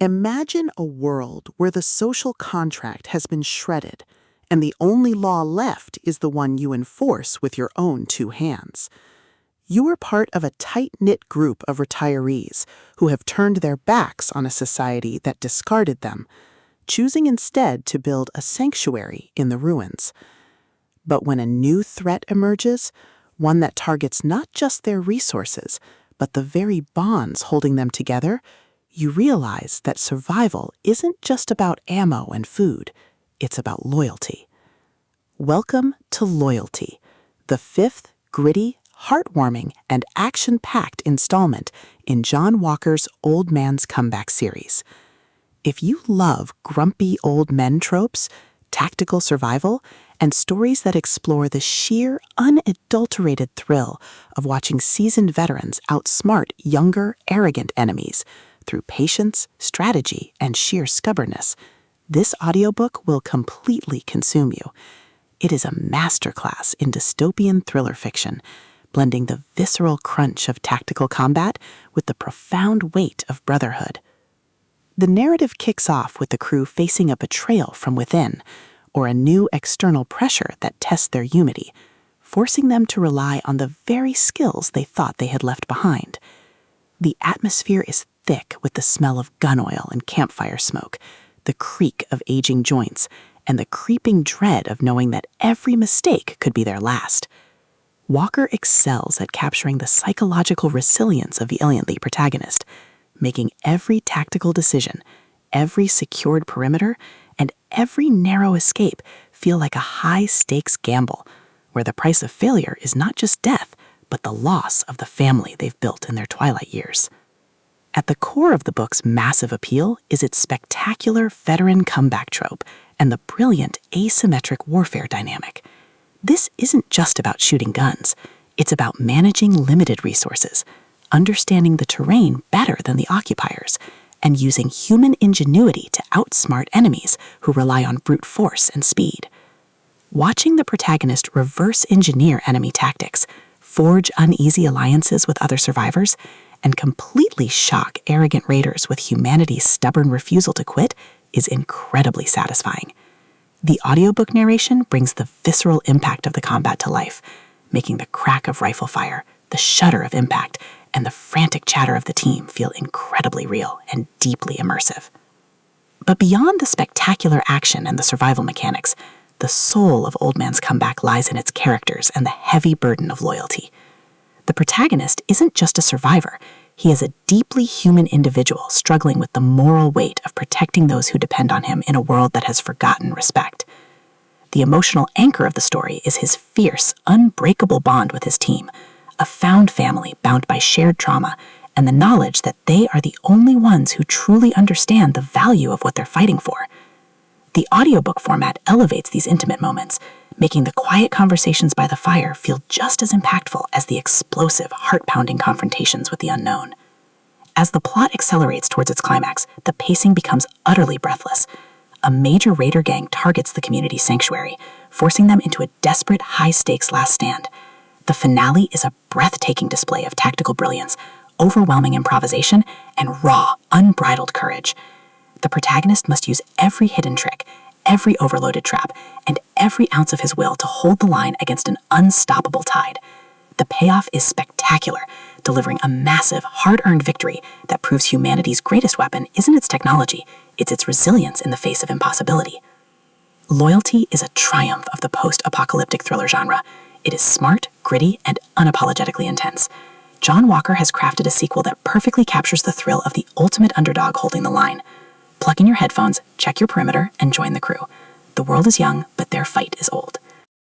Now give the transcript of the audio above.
Imagine a world where the social contract has been shredded, and the only law left is the one you enforce with your own two hands. You are part of a tight-knit group of retirees who have turned their backs on a society that discarded them, choosing instead to build a sanctuary in the ruins. But when a new threat emerges, one that targets not just their resources, but the very bonds holding them together, you realize that survival isn't just about ammo and food, it's about loyalty. Welcome to Loyalty, the fifth gritty, heartwarming, and action-packed installment in John Walker's Old Man's Comeback series. If you love grumpy old men tropes, tactical survival, and stories that explore the sheer, unadulterated thrill of watching seasoned veterans outsmart younger, arrogant enemies through patience, strategy, and sheer stubbornness, this audiobook will completely consume you. It is a masterclass in dystopian thriller fiction, blending the visceral crunch of tactical combat with the profound weight of brotherhood. The narrative kicks off with the crew facing a betrayal from within, or a new external pressure that tests their unity, forcing them to rely on the very skills they thought they had left behind. The atmosphere is thick with the smell of gun oil and campfire smoke, the creak of aging joints, and the creeping dread of knowing that every mistake could be their last. Walker excels at capturing the psychological resilience of the valiantly protagonist, making every tactical decision, every secured perimeter, and every narrow escape feel like a high-stakes gamble, where the price of failure is not just death, but the loss of the family they've built in their twilight years. At the core of the book's massive appeal is its spectacular veteran comeback trope and the brilliant asymmetric warfare dynamic. This isn't just about shooting guns. It's about managing limited resources, understanding the terrain better than the occupiers, and using human ingenuity to outsmart enemies who rely on brute force and speed. Watching the protagonist reverse engineer enemy tactics, forge uneasy alliances with other survivors, and completely shock arrogant raiders with humanity's stubborn refusal to quit is incredibly satisfying. The audiobook narration brings the visceral impact of the combat to life, making the crack of rifle fire, the shudder of impact, and the frantic chatter of the team feel incredibly real and deeply immersive. But beyond the spectacular action and the survival mechanics, the soul of Old Man's Comeback lies in its characters and the heavy burden of loyalty. The protagonist isn't just a survivor. He is a deeply human individual struggling with the moral weight of protecting those who depend on him in a world that has forgotten respect. The emotional anchor of the story is his fierce, unbreakable bond with his team, a found family bound by shared trauma, and the knowledge that they are the only ones who truly understand the value of what they're fighting for. The audiobook format elevates these intimate moments, making the quiet conversations by the fire feel just as impactful as the explosive, heart-pounding confrontations with the unknown. As the plot accelerates towards its climax, the pacing becomes utterly breathless. A major raider gang targets the community's sanctuary, forcing them into a desperate, high-stakes last stand. The finale is a breathtaking display of tactical brilliance, overwhelming improvisation, and raw, unbridled courage. The protagonist must use every hidden trick, every overloaded trap, and every ounce of his will to hold the line against an unstoppable tide. The payoff is spectacular, delivering a massive, hard-earned victory that proves humanity's greatest weapon isn't its technology, it's its resilience in the face of impossibility. Loyalty is a triumph of the post-apocalyptic thriller genre. It is smart, gritty, and unapologetically intense. John Walker has crafted a sequel that perfectly captures the thrill of the ultimate underdog holding the line. Plug in your headphones, check your perimeter, and join the crew. The world is young, but their fight is old.